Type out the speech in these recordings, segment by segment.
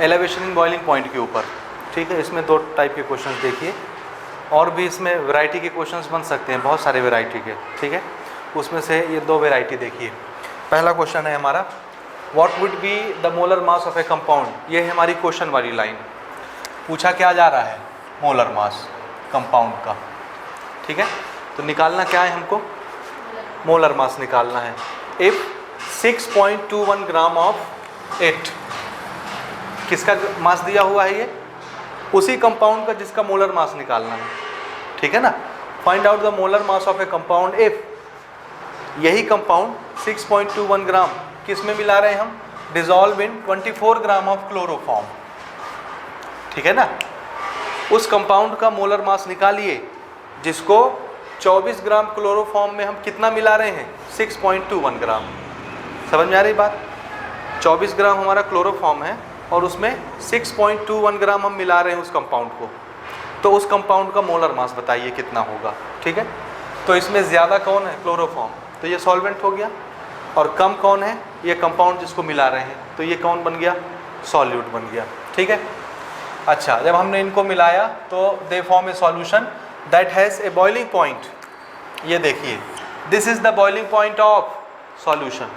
Elevation in boiling point के ऊपर, ठीक है। इसमें 2 टाइप के क्वेश्चंस देखिए, और भी इसमें वैरायटी के क्वेश्चंस बन सकते हैं, बहुत सारे वैरायटी के, ठीक है। उसमें से ये 2 वैरायटी देखिए। पहला क्वेश्चन है हमारा, what would be the molar mass of A compound. ये है हमारी क्वेश्चन वाली लाइन। पूछा क्या जा रहा है, मोलर मास कंपाउंड का, ठीक है। तो निकालना क्या है हमको, मोलर मास निकालना है। इफ 6.21 ग्राम ऑफ इट, किसका मास दिया हुआ है, ये उसी कंपाउंड का जिसका मोलर मास निकालना है, ठीक है ना। Find out the molar mass of A compound if, यही कंपाउंड 6.21 ग्राम किस में मिला रहे हैं हम, dissolve in 24 gram of chloroform, ठीक है ना। उस कंपाउंड का मोलर मास निकालिए जिसको 24 ग्राम क्लोरोफॉर्म में हम कितना मिला रहे हैं, 6.21 ग्राम। समझ में आ रही बात। 24 ग्राम हमारा क्लोरोफॉर्म है और उसमें 6.21 ग्राम हम मिला रहे हैं उस कंपाउंड को, तो उस कंपाउंड का मोलर मास बताइए कितना होगा, ठीक है। तो इसमें ज़्यादा कौन है, क्लोरोफॉर्म, तो ये सॉल्वेंट हो गया, और कम कौन है, ये कंपाउंड जिसको मिला रहे हैं, तो ये कौन बन गया, सॉल्यूट बन गया, ठीक है। अच्छा, जब हमने इनको मिलाया तो they form A solution that has a boiling point. ये देखिए, this is the boiling point of solution.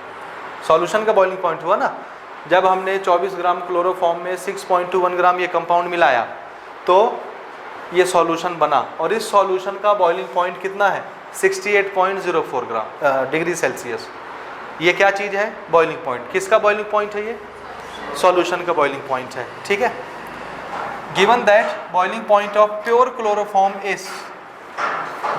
Solution का बॉइलिंग पॉइंट हुआ ना, जब हमने 24 ग्राम क्लोरोफॉर्म में 6.21 ग्राम ये कंपाउंड मिलाया तो ये सॉल्यूशन बना, और इस सॉल्यूशन का बॉइलिंग पॉइंट कितना है, 68.04 ग्राम डिग्री सेल्सियस। ये क्या चीज़ है, बॉइलिंग पॉइंट। किसका बॉइलिंग पॉइंट है, ये सॉल्यूशन का बॉइलिंग पॉइंट है, ठीक है। Given that boiling point of pure chloroform is,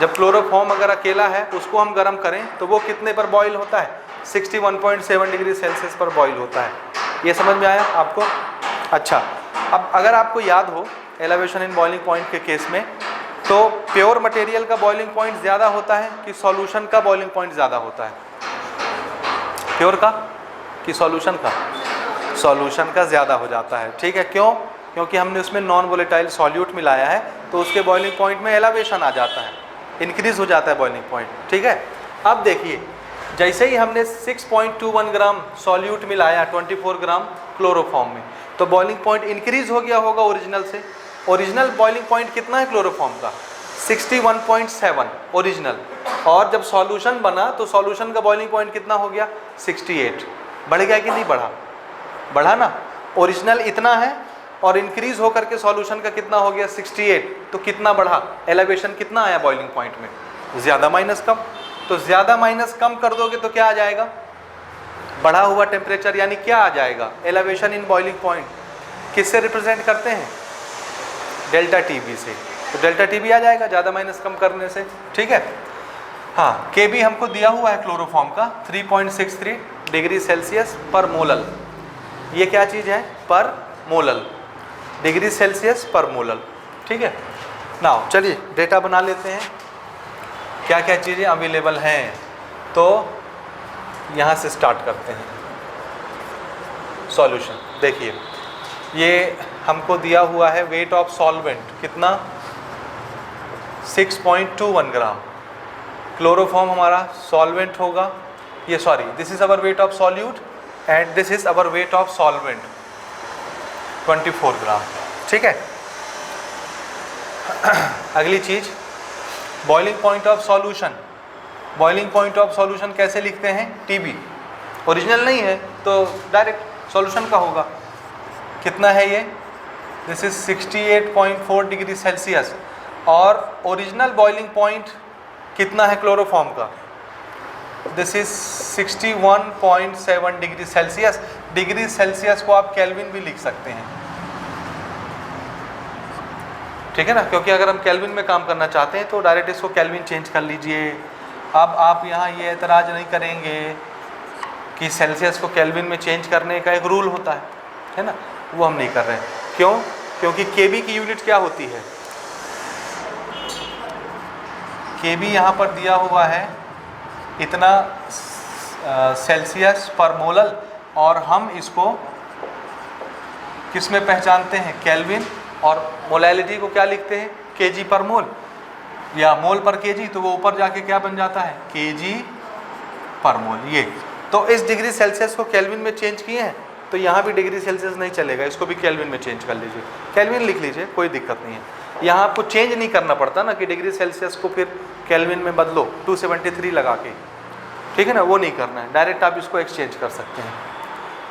जब क्लोरोफॉर्म अगर अकेला है उसको हम गर्म करें तो वो कितने पर बॉईल होता है, 61.7 डिग्री सेल्सियस पर बॉईल होता है। ये समझ में आया आपको। अच्छा, अब अगर आपको याद हो एलिवेशन इन बॉइलिंग पॉइंट के केस में, तो प्योर मटेरियल का बॉइलिंग पॉइंट ज़्यादा होता है कि सॉल्यूशन का बॉइलिंग पॉइंट ज़्यादा होता है, प्योर का कि सॉल्यूशन का, सॉल्यूशन का ज़्यादा हो जाता है, ठीक है। क्यों, क्योंकि हमने उसमें नॉन वोलेटाइल सॉल्यूट मिलाया है, तो उसके बॉइलिंग पॉइंट में एलिवेशन आ जाता है, इंक्रीज हो जाता है बॉइलिंग पॉइंट, ठीक है। अब देखिए, जैसे ही हमने 6.21 ग्राम सॉल्यूट मिलाया 24 ग्राम क्लोरोफॉर्म में, तो बॉइलिंग पॉइंट इंक्रीज हो गया होगा ओरिजिनल से। ओरिजिनल बॉइलिंग पॉइंट कितना है क्लोरोफॉर्म का, 61.7 ओरिजिनल, और जब सॉल्यूशन बना तो सॉल्यूशन का बॉइलिंग पॉइंट कितना हो गया, 68। बढ़ गया कि नहीं बढ़ा, बढ़ा ना। ओरिजिनल इतना है और इंक्रीज होकर के सॉल्यूशन का कितना हो गया, 68, तो कितना बढ़ा, एलिवेशन कितना आया बॉइलिंग पॉइंट में, ज़्यादा माइनस कम। तो ज़्यादा माइनस कम कर दोगे तो क्या आ जाएगा, बढ़ा हुआ टेम्परेचर, यानी क्या आ जाएगा, एलिवेशन इन बॉइलिंग पॉइंट। किससे रिप्रेजेंट करते हैं, डेल्टा टी बी से, तो डेल्टा टी बी आ जाएगा ज़्यादा माइनस कम करने से, ठीक है। हाँ, के बी हमको दिया हुआ है क्लोरोफॉर्म का 3.63 डिग्री सेल्सियस पर मोलल। ये क्या चीज़ है, पर मोलल, डिग्री सेल्सियस पर मोलल, ठीक है। नाउ चलिए डेटा बना लेते हैं, क्या क्या चीज़ें अवेलेबल हैं, तो यहाँ से स्टार्ट करते हैं। सॉल्यूशन देखिए, ये हमको दिया हुआ है वेट ऑफ सॉल्वेंट कितना, 6.21 ग्राम। क्लोरोफॉर्म हमारा सॉल्वेंट होगा, ये sorry, this is our weight of solute and this is our weight of solvent 24 gram, ठीक है। अगली चीज़, boiling point of solution. Boiling point of solution कैसे लिखते हैं, टीबी। ओरिजिनल नहीं है तो डायरेक्ट सॉल्यूशन का होगा। कितना है ये, दिस इज 68.4 डिग्री सेल्सियस, और ओरिजिनल बॉइलिंग पॉइंट कितना है क्लोरोफॉर्म का, this is 61.7 degree Celsius. Degree Celsius को आप केल्विन भी लिख सकते हैं, ठीक है ना, क्योंकि अगर हम केल्विन में काम करना चाहते हैं तो डायरेक्ट इसको केल्विन चेंज कर लीजिए। अब आप यहाँ ये एतराज़ नहीं करेंगे कि सेल्सियस को केल्विन में चेंज करने का एक रूल होता है ना, वो हम नहीं कर रहे हैं। क्यों, क्योंकि केबी की यूनिट क्या होती है, केबी यहाँ पर दिया हुआ है इतना सेल्सियस पर मोलल, और हम इसको किस में पहचानते हैं, केल्विन, और मोलैलिटी को क्या लिखते हैं, केजी पर मोल या मोल पर केजी, तो वो ऊपर जाके क्या बन जाता है, केजी पर मोल। ये तो इस डिग्री सेल्सियस को केल्विन में चेंज किए हैं तो यहाँ भी डिग्री सेल्सियस नहीं चलेगा, इसको भी केल्विन में चेंज कर लीजिए, केल्विन लिख लीजिए, कोई दिक्कत नहीं है। यहाँ आपको चेंज नहीं करना पड़ता ना कि डिग्री सेल्सियस को फिर केल्विन में बदलो 273 लगा के, ठीक है ना, वो नहीं करना है, डायरेक्ट आप इसको एक्सचेंज कर सकते हैं,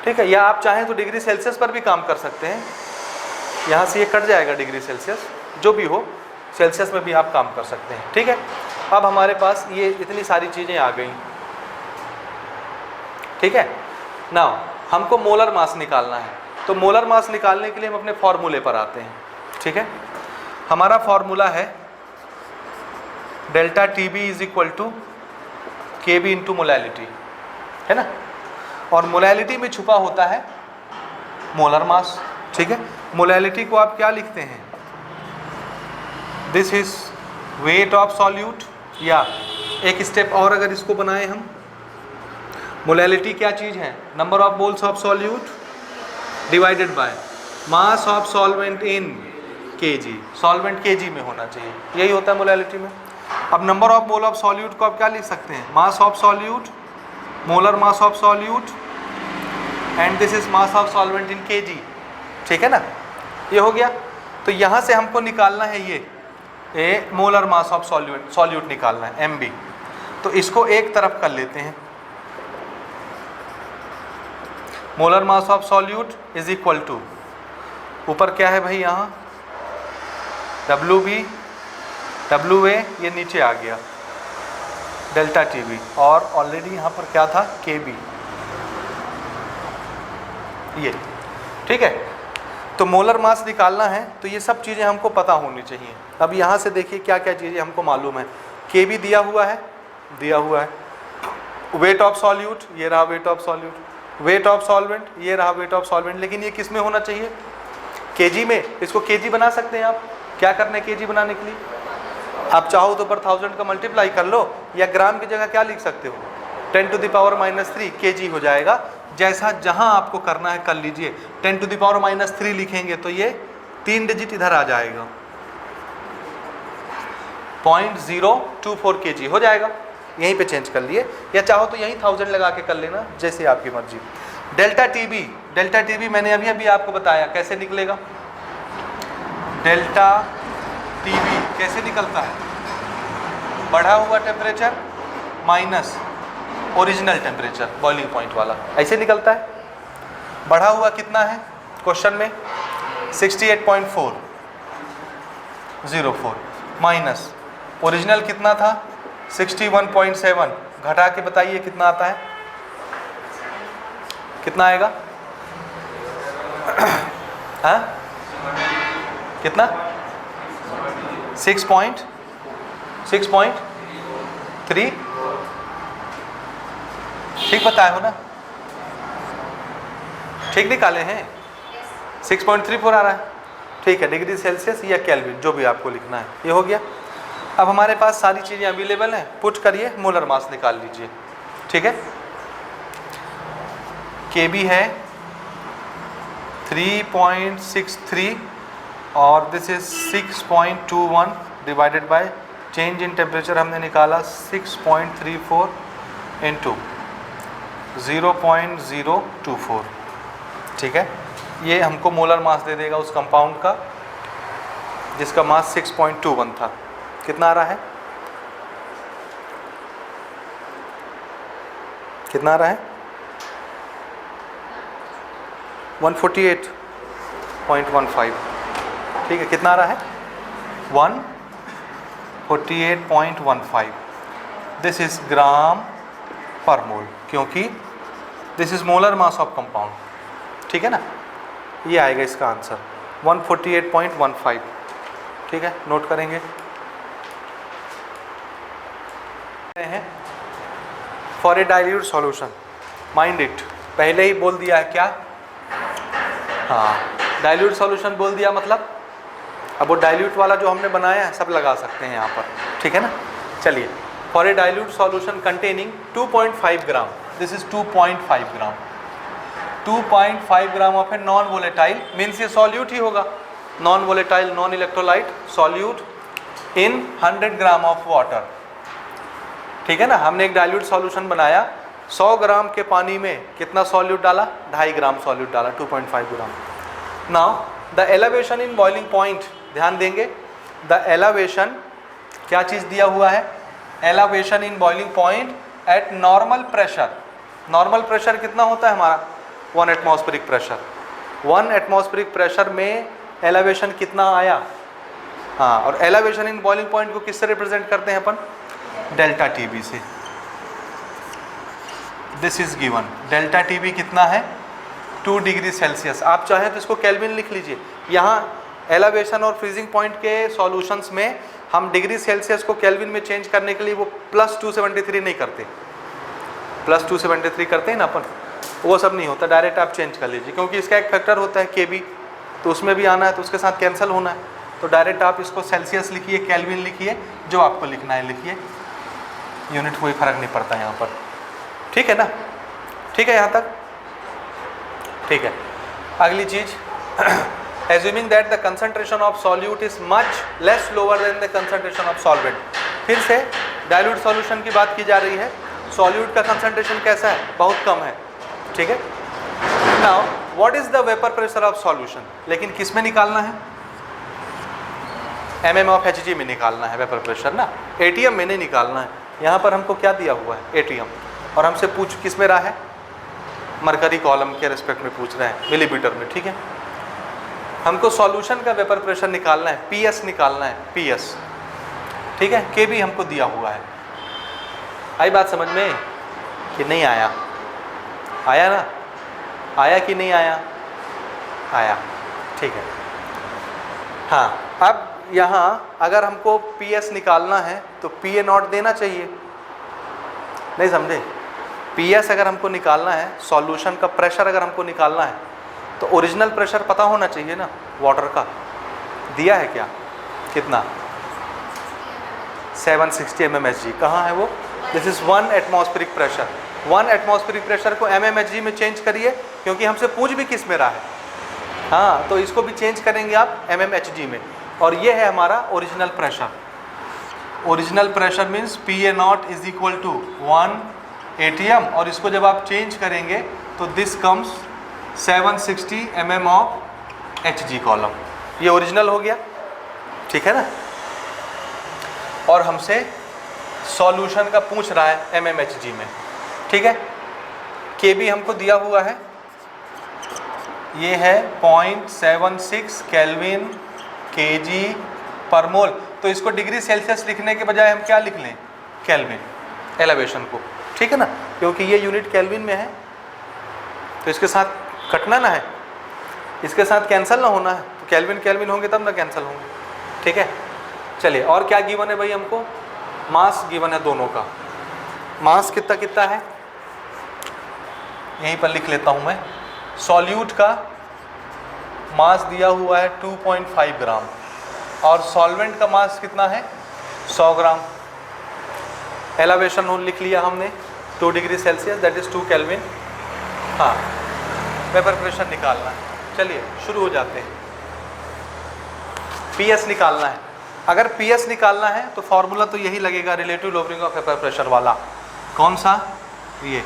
ठीक है। या आप चाहें तो डिग्री सेल्सियस पर भी काम कर सकते हैं, यहाँ से ये कट जाएगा डिग्री सेल्सियस, जो भी हो सेल्सियस में भी आप काम कर सकते हैं, ठीक है। अब हमारे पास ये इतनी सारी चीज़ें आ गई, ठीक है ना। हमको मोलर मास निकालना है, तो मोलर मास निकालने के लिए हम अपने फॉर्मूले पर आते हैं, ठीक है। हमारा फॉर्मूला है delta T B is equal to K B into molality, है ना, और मोलैलिटी में छुपा होता है मोलर मास, ठीक है। मोलैलिटी को आप क्या लिखते हैं, this is wait of solute, या एक स्टेप और अगर इसको बनाएं हम, मोलैलिटी क्या चीज़ है, number of moles of solute divided by mass of solvent in KG, solvent KG में होना चाहिए, यही होता है मोलैलिटी में। अब number of mole of solute को आप क्या लिख सकते हैं, मास of solute, molar mass of solute, and this is mass of solvent in KG, ठीक है ना, ये हो गया। तो यहाँ से हमको निकालना है ये मोलर मास ऑफ सॉल्यूट निकालना है MB, तो इसको एक तरफ कर लेते हैं, molar mass of solute is equal to, ऊपर क्या है भाई यहाँ WB WA, ये नीचे आ गया डेल्टा TB, और ऑलरेडी यहाँ पर क्या था KB, ये, ठीक है। तो मोलर मास निकालना है तो ये सब चीज़ें हमको पता होनी चाहिए। अब यहाँ से देखिए क्या क्या चीज़ें हमको मालूम है, KB दिया हुआ है, वेट ऑफ सॉल्यूट, ये रहा wait of solute, wait of solvent, ये रहा वेट ऑफ सॉल्वेंट, लेकिन ये किस में होना चाहिए, केजी में। इसको केजी बना सकते हैं आप, क्या करना है केजी बनाने के लिए, आप चाहो तो पर 1000 का मल्टीप्लाई कर लो, या ग्राम की जगह क्या लिख सकते हो 10⁻³ केजी हो जाएगा। जैसा जहां आपको करना है कर लीजिए, 10⁻³ लिखेंगे तो ये 3 डिजिट इधर आ जाएगा, 0.024 केजी हो जाएगा, यहीं पे चेंज कर लिए, या चाहो तो यहीं 1000 लगा के कर लेना, जैसे आपकी मर्जी। डेल्टा टीबी मैंने अभी आपको बताया कैसे निकलेगा, डेल्टा टीबी कैसे निकलता है, बढ़ा हुआ temperature minus original temperature boiling point वाला, ऐसे निकलता है। बढ़ा हुआ कितना है क्वेश्चन में 68.404 माइनस ओरिजिनल कितना था 61.7, घटा के बताइए कितना आता है, कितना आएगा हाँ कितना 6.3, ठीक बताए हो ना, ठीक निकाले हैं, 6.34 आ रहा है, ठीक है। डिग्री सेल्सियस या केल्विन जो भी आपको लिखना है, ये हो गया। अब हमारे पास सारी चीज़ें अवेलेबल हैं, पुट करिए, मोलर मास निकाल लीजिए, ठीक है। KB है 3.63 और this is 6.21 divided by change in temperature हमने निकाला 6.34 इंटू 0.024, ठीक है। ये हमको मोलर मास दे देगा उस कंपाउंड का जिसका मास 6.21 था। कितना आ रहा है, कितना आ रहा है 148.15, ठीक है। कितना आ रहा है 148.15, दिस इज ग्राम पर मोल, क्योंकि this is molar mass of compound, ठीक है ना। ये आएगा इसका आंसर 148.15, ठीक है, नोट करेंगे। For a dilute solution, mind it, पहले ही बोल दिया है क्या, हाँ डाइल्यूट सॉल्यूशन बोल दिया, मतलब अब वो डाइल्यूट वाला जो हमने बनाया है सब लगा सकते हैं यहाँ पर, ठीक है ना। चलिए, for a dilute solution containing 2.5 gram, this is 2.5 gram, 2.5 gram of a non volatile, means ये सॉल्यूट ही होगा, non volatile non electrolyte solute in 100 gram of water, ठीक है ना। हमने एक डाइल्यूट सॉल्यूशन बनाया 100 ग्राम के पानी में कितना सॉल्यूट डाला, 2.5 ग्राम सॉल्यूट डाला, 2.5 gram. Now the elevation in boiling point, ध्यान देंगे द एलिवेशन क्या चीज़ दिया हुआ है, elevation in boiling point at normal pressure. Normal pressure कितना होता है हमारा, 1 एटमॉस्फेरिक प्रेशर। 1 एटमॉस्फेरिक प्रेशर में एलिवेशन कितना आया, हाँ, और एलिवेशन इन बॉइलिंग पॉइंट को किससे रिप्रेजेंट करते हैं अपन, डेल्टा टीबी से। This is given, delta TB कितना है, 2 डिग्री सेल्सियस। आप चाहें तो इसको केल्विन लिख लीजिए। यहाँ एलिवेशन और फ्रीजिंग पॉइंट के सॉल्यूशंस में हम डिग्री सेल्सियस को केल्विन में चेंज करने के लिए वो +273 नहीं करते, +273 करते हैं ना अपन, वो सब नहीं होता, डायरेक्ट आप चेंज कर लीजिए, क्योंकि इसका एक फैक्टर होता है केबी, तो उसमें भी आना है, तो उसके साथ कैंसिल होना है, तो डायरेक्ट आप इसको सेल्सियस लिखिए, केल्विन लिखिए, जो आपको लिखना है लिखिए, यूनिट कोई फर्क नहीं पड़ता यहाँ पर, ठीक है ना, ठीक है यहाँ तक, ठीक है। अगली चीज, assuming that the concentration of solute is much less lower than the concentration of solvent। फिर से dilute solution की बात की जा रही है, solute का concentration कैसा है, बहुत कम है, ठीक है। Now what is the vapor pressure of solution, लेकिन किस में निकालना है, mm of Hg में निकालना है वेपर प्रेशर ना, एटीएम में नहीं निकालना है। यहाँ पर हमको क्या दिया हुआ है, एटीएम, और हमसे पूछ किस में रहा है, मरकरी कॉलम के रिस्पेक्ट में पूछ रहे हैं, मिलीमीटर में, ठीक है। हमको सॉल्यूशन का वेपर प्रेशर निकालना है, पीएस निकालना है, पीएस, ठीक है। के भी हमको दिया हुआ है। आई बात समझ में कि नहीं आया, आया ना, आया कि नहीं आया, आया, ठीक है। हाँ, अब यहाँ अगर हमको पीएस निकालना है तो पीए नॉट देना चाहिए, नहीं समझे, पीएस अगर हमको निकालना है, सॉल्यूशन का प्रेशर अगर हमको निकालना है तो ओरिजिनल प्रेशर पता होना चाहिए ना, वाटर का दिया है क्या, कितना, 760 mmHg, कहाँ है वो, this is 1 atmospheric pressure. 1 atmospheric pressure को mmHg में चेंज करिए, क्योंकि हमसे पूछ भी किस में रहा है, हाँ, तो इसको भी चेंज करेंगे आप mmHg में, और ये है हमारा original pressure. Original pressure means PA0 is equal to 1 ATM, और इसको जब आप चेंज करेंगे तो this comes 760 mm of Hg column, ये ओरिजिनल हो गया, ठीक है ना। और हमसे सॉल्यूशन का पूछ रहा है mmHg में, ठीक है। Kb हमको दिया हुआ है, ये है 0.76 केल्विन kg पर मोल, तो इसको डिग्री सेल्सियस लिखने के बजाय हम क्या लिख लें, केल्विन, एलिवेशन को, ठीक है ना, क्योंकि ये यूनिट केल्विन में है, तो इसके साथ कटना ना है, इसके साथ कैंसिल ना होना है, तो केल्विन केल्विन होंगे तब ना कैंसिल होंगे, ठीक है। चलिए, और क्या गिवन है भाई हमको, मास गिवन है दोनों का, मास कितना कितना है, यहीं पर लिख लेता हूँ मैं, सॉल्यूट का मास दिया हुआ है 2.5 ग्राम, और सॉल्वेंट का मास कितना है, 100 ग्राम। एलिवेशन लिख लिया हमने 2 degree Celsius, that is 2 kelvin. हाँ, वेपर प्रेशर निकालना है, चलिए शुरू हो जाते हैं। पीएस निकालना है, अगर पीएस निकालना है तो फॉर्मूला तो यही लगेगा, relative lowering of vapour pressure वाला, कौन सा, ये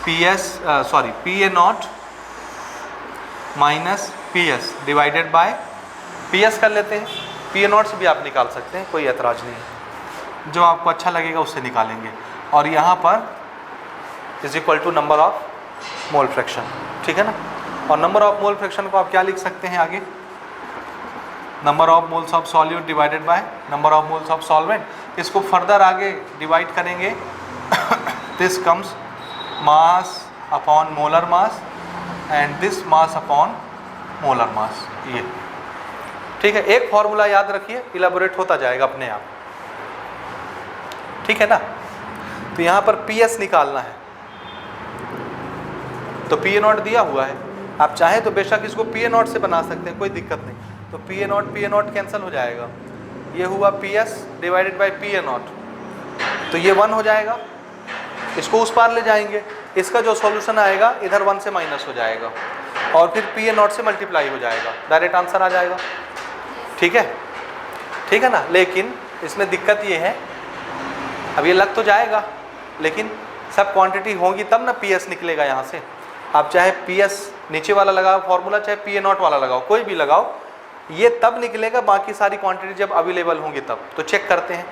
PA0 minus PS divided by PS कर लेते हैं, PA0 से भी आप निकाल सकते हैं, कोई ऐतराज़ नहीं है, जो आपको अच्छा लगेगा उससे निकालेंगे, और यहाँ पर is equal to number of mole fraction, ठीक है ना। और नंबर ऑफ मोल फ्रैक्शन को आप क्या लिख सकते हैं आगे, number of moles of solute divided by number of moles of solvent. इसको फर्दर आगे डिवाइड करेंगे, this comes mass upon molar mass and this mass upon molar mass, ये ठीक है। एक फॉर्मूला याद रखिए, इलाबोरेट होता जाएगा अपने आप, ठीक है ना। तो यहाँ पर PS निकालना है, तो PA0 दिया हुआ है, आप चाहें तो बेशक इसको PA0 से बना सकते हैं, कोई दिक्कत नहीं, तो PA0 कैंसिल हो जाएगा, ये हुआ PS डिवाइडेड बाय PA0, तो ये 1 हो जाएगा, इसको उस पार ले जाएंगे, इसका जो सॉल्यूशन आएगा इधर 1 से माइनस हो जाएगा, और फिर PA0 से मल्टीप्लाई हो जाएगा, डायरेक्ट आंसर आ जाएगा, ठीक है, ठीक है ना। लेकिन इसमें दिक्कत ये है, अब ये लग तो जाएगा लेकिन सब क्वांटिटी होगी तब ना पी एस निकलेगा यहाँ से। आप चाहे पी एस नीचे वाला लगाओ फॉर्मूला, चाहे पी ए नॉट वाला लगाओ, कोई भी लगाओ, ये तब निकलेगा बाकी सारी क्वांटिटी जब अवेलेबल होंगी तब। तो चेक करते हैं,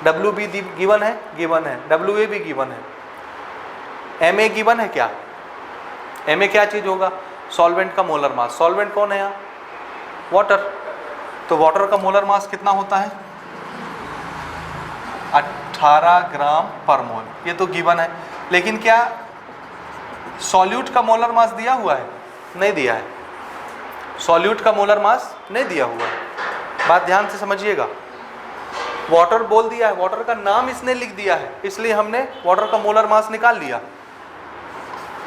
डब्ल्यू बी गिवन है, गिवन है, डब्ल्यू ए भी गिवन है, एम ए गिवन है क्या? एम ए क्या चीज़ होगा? सॉल्वेंट का मोलर मास। सॉल्वेंट कौन है यहाँ? वाटर। तो वाटर का मोलर मास कितना होता है? 18 ग्राम पर मोल, ये तो गिवन है। लेकिन क्या सॉल्यूट का मोलर मास दिया हुआ है? नहीं दिया है। सॉल्यूट का मोलर मास नहीं दिया हुआ है, बात ध्यान से समझिएगा। वाटर बोल दिया है, वाटर का नाम इसने लिख दिया है, इसलिए हमने वाटर का मोलर मास निकाल लिया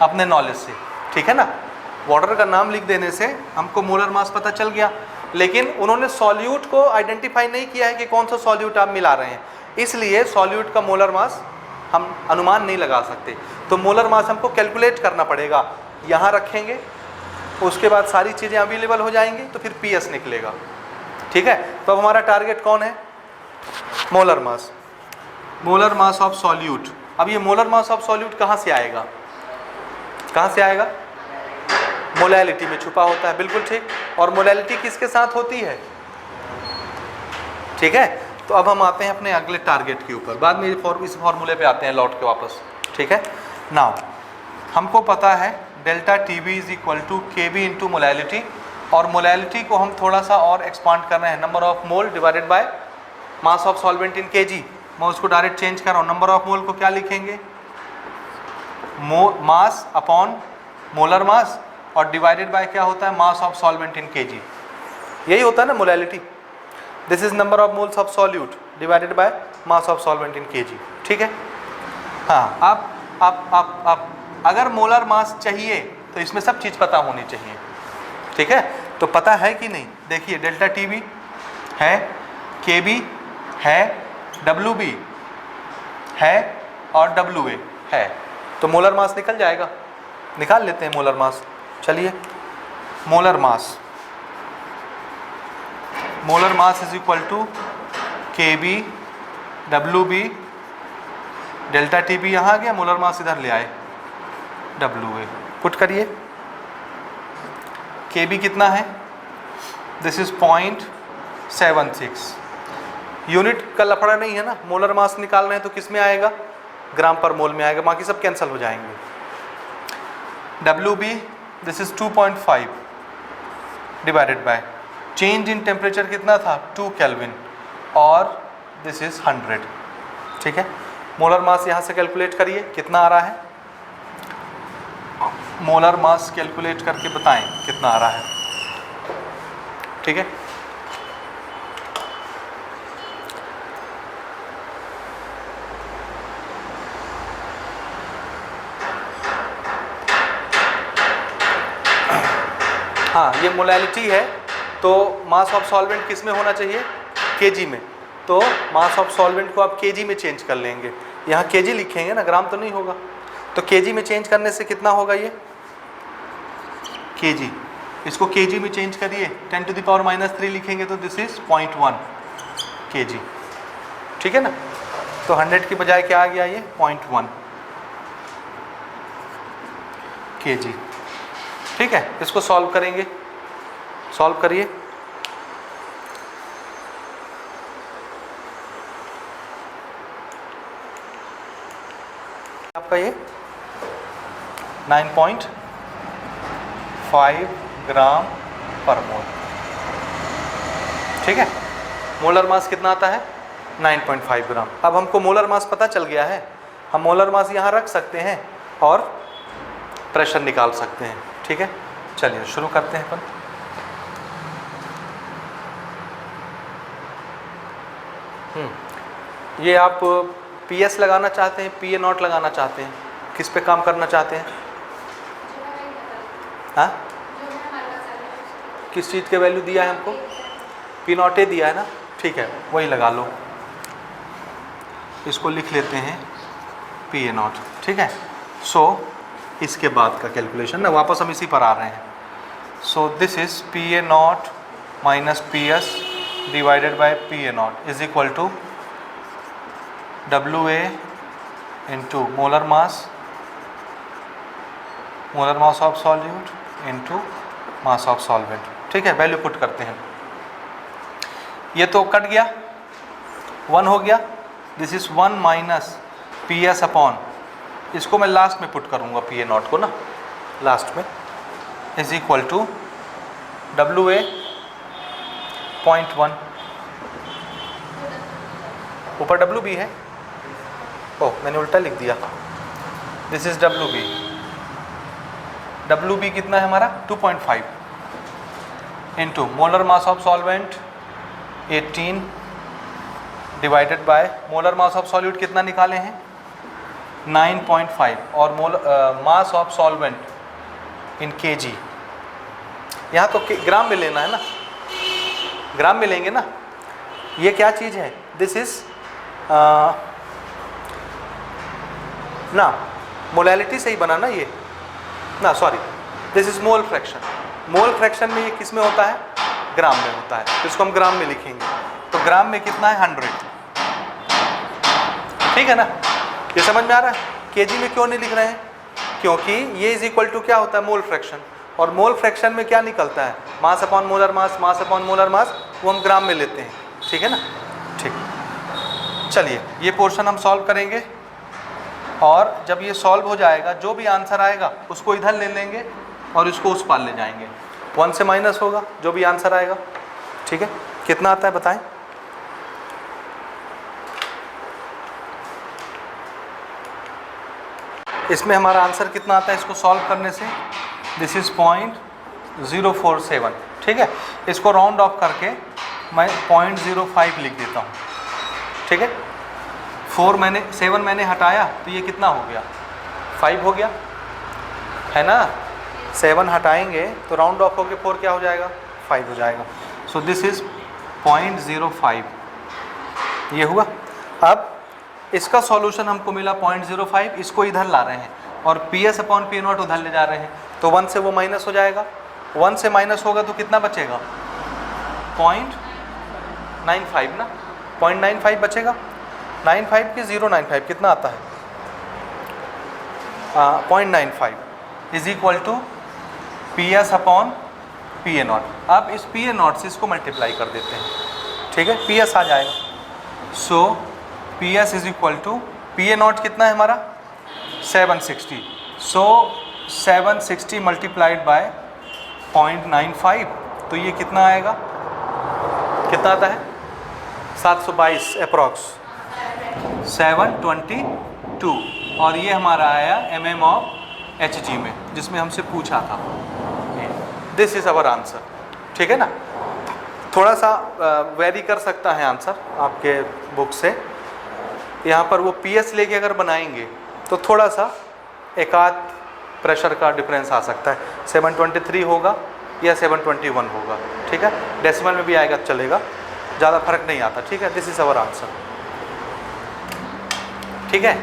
अपने नॉलेज से, ठीक है ना। वाटर का नाम लिख देने से हमको मोलर मास पता चल गया, लेकिन उन्होंने सॉल्यूट को आइडेंटिफाई नहीं किया है कि कौन सा सॉल्यूट आप मिला रहे हैं, इसलिए सॉल्यूट का मोलर मास हम अनुमान नहीं लगा सकते। तो मोलर मास हमको कैलकुलेट करना पड़ेगा, यहाँ रखेंगे, उसके बाद सारी चीज़ें अवेलेबल हो जाएंगी तो फिर पी एस निकलेगा, ठीक है। तो अब हमारा टारगेट कौन है? Molar mass. Molar mass of solute. अब ये मोलर मास ऑफ सॉल्यूट कहाँ से आएगा? कहाँ से आएगा? मोलैलिटी में छुपा होता है, बिल्कुल ठीक। और मोलैलिटी किसके साथ होती है? ठीक है। तो अब हम आते हैं अपने अगले टारगेट के ऊपर, बाद में इस फॉर्मूले पे आते हैं लौट के वापस, ठीक है। नाउ हमको पता है delta T B is equal to K B into molality, और मोलैलिटी को हम थोड़ा सा और एक्सपांड कर रहे हैं, number of mole divided by mass of solvent in kg. मैं उसको डायरेक्ट चेंज कर रहा हूँ, नंबर ऑफ मोल को क्या लिखेंगे? मास अपॉन मोलर मास, और डिवाइडेड बाय क्या होता है? मास ऑफ सॉल्वेंट इन केजी। यही होता है ना molality. This is number of moles of solute divided by mass of solvent in KG, ठीक है। हाँ, अब अगर मोलर मास चाहिए तो इसमें सब चीज़ पता होनी चाहिए, ठीक है। तो पता है कि नहीं? देखिए डेल्टा टी बी है, के बी है, डब्ल्यू बी है और डब्ल्यू ए है, तो मोलर मास निकल जाएगा। निकाल लेते हैं मोलर मास। चलिए, molar mass, molar mass is equal to K B W B, delta T B यहाँ आ गया, मोलर मास इधर ले आए, डब्ल्यू ए पुट करिए। के बी कितना है? This is 0.76। यूनिट का लफड़ा नहीं है ना, मोलर मास निकाल रहे हैं तो किस में आएगा? ग्राम पर मोल में आएगा, बाकी सब कैंसिल हो जाएंगे। W B this is 2.5 divided by change in temperature कितना था? 2 केल्विन, और दिस इज 100, ठीक है। मोलर मास यहाँ से कैलकुलेट करिए, कितना आ रहा है? मोलर मास कैलकुलेट करके बताएं कितना आ रहा है, ठीक है। हाँ, ये मोलैलिटी है, तो मास ऑफ सॉल्वेंट किस में होना चाहिए? केजी में। तो मास ऑफ सॉल्वेंट को आप केजी में चेंज कर लेंगे, यहाँ केजी लिखेंगे ना, ग्राम तो नहीं होगा। तो केजी में चेंज करने से कितना होगा? ये केजी, इसको केजी में चेंज करिए, 10⁻³ लिखेंगे तो दिस इज 0.1 केजी, ठीक है ना। तो 100 की बजाय क्या आ गया? ये 0.1 केजी, ठीक है। इसको सॉल्व करेंगे, सॉल्व करिए। आपका ये 9.5 ग्राम पर मोल, ठीक है। मोलर मास कितना आता है? 9.5 ग्राम। अब हमको मोलर मास पता चल गया है, हम मोलर मास यहाँ रख सकते हैं और प्रेशर निकाल सकते हैं, ठीक है। चलिए शुरू करते हैं अपन। ये आप पी एस लगाना चाहते हैं, पी ए नॉट लगाना चाहते हैं, किस पे काम करना चाहते हैं? हाँ, किस चीज़ के वैल्यू दिया है हमको? पी नॉट ए दिया है ना, ठीक है, वही लगा लो। इसको लिख लेते हैं पी ए नॉट, ठीक है। सो इसके बाद का कैलकुलेशन ना, वापस हम इसी पर आ रहे हैं। So this is P A naught minus P S divided by P A naught is equal to W A into molar mass of solute into mass of solvent. ठीक है, वैल्यू पुट करते हैं। ये तो कट गया, 1 हो गया। This is 1 minus P S upon, इसको मैं लास्ट में पुट करूँगा पी ए नॉट को ना लास्ट में, is equal to W A 0.1, ऊपर डब्ल्यू बी है, ओह मैंने उल्टा लिख दिया, this is W B. W B कितना है हमारा 2.5 into molar mass of solvent 18 divided by molar mass of solute कितना निकाले हैं 9.5 और mass of solvent in kg. यहाँ तो ग्राम में लेना है ना, ग्राम में लेंगे ना। ये क्या चीज़ है, दिस इज ना मोलैलिटी से ही बना ना ये ना, sorry this is mole fraction. Mole fraction में ये किस में होता है, ग्राम में होता है, तो इसको हम ग्राम में लिखेंगे। तो ग्राम में कितना है 100, ठीक है ना। ये समझ में आ रहा है। केजी में क्यों नहीं लिख रहे हैं, क्योंकि ये इज इक्वल टू क्या होता है मोल फ्रैक्शन, और मोल फ्रैक्शन में क्या निकलता है mass upon molar mass, mass upon molar mass, वो हम ग्राम में लेते हैं। ठीक है ना, ठीक। चलिए ये पोर्शन हम सॉल्व करेंगे, और जब ये सॉल्व हो जाएगा जो भी आंसर आएगा उसको इधर ले लेंगे और इसको उस पार ले जाएंगे। 1 से माइनस होगा जो भी आंसर आएगा। ठीक है, कितना आता है बताएं। इसमें हमारा आंसर कितना आता है इसको सॉल्व करने से, दिस इज 0.047। ठीक है, इसको राउंड ऑफ करके मैं 0.05 लिख देता हूँ। ठीक है, 7 मैंने हटाया तो ये कितना हो गया 5 हो गया, है ना। 7 हटाएंगे तो राउंड ऑफ होके 4 क्या हो जाएगा 5 हो जाएगा। सो दिस इज 0.05, ये हुआ। अब इसका सॉल्यूशन हमको मिला 0.05, इसको इधर ला रहे हैं और P S upon P not उधर ले जा रहे हैं, तो 1 से वो माइनस हो जाएगा। 1 से माइनस होगा तो कितना बचेगा 0.95 ना, 0.95 बचेगा। 95 की 0.95 कितना आता है 0.95 is equal to P S upon P A naught. अब इस पी ए नॉट से इसको मल्टीप्लाई कर देते हैं। ठीक है, पी एस आ जाएगा। So P S is equal to P A naught कितना है हमारा 760। सो 760 मल्टीप्लाइड बाय 0.95, तो ये कितना आएगा, कितना आता है 722 अप्रॉक्स 722, और ये हमारा आया mm ऑफ HG में, जिसमें हमसे पूछा था। This is our answer. ठीक है ना, थोड़ा सा वेरी कर सकता है आंसर आपके बुक से। यहाँ पर वो PS लेके अगर बनाएंगे तो थोड़ा सा एक आध प्रेशर का डिफरेंस आ सकता है, 723 होगा या 721 होगा। ठीक है, डेसिमल में भी आएगा चलेगा, ज़्यादा फर्क नहीं आता। ठीक है, दिस इज अवर आंसर। ठीक है।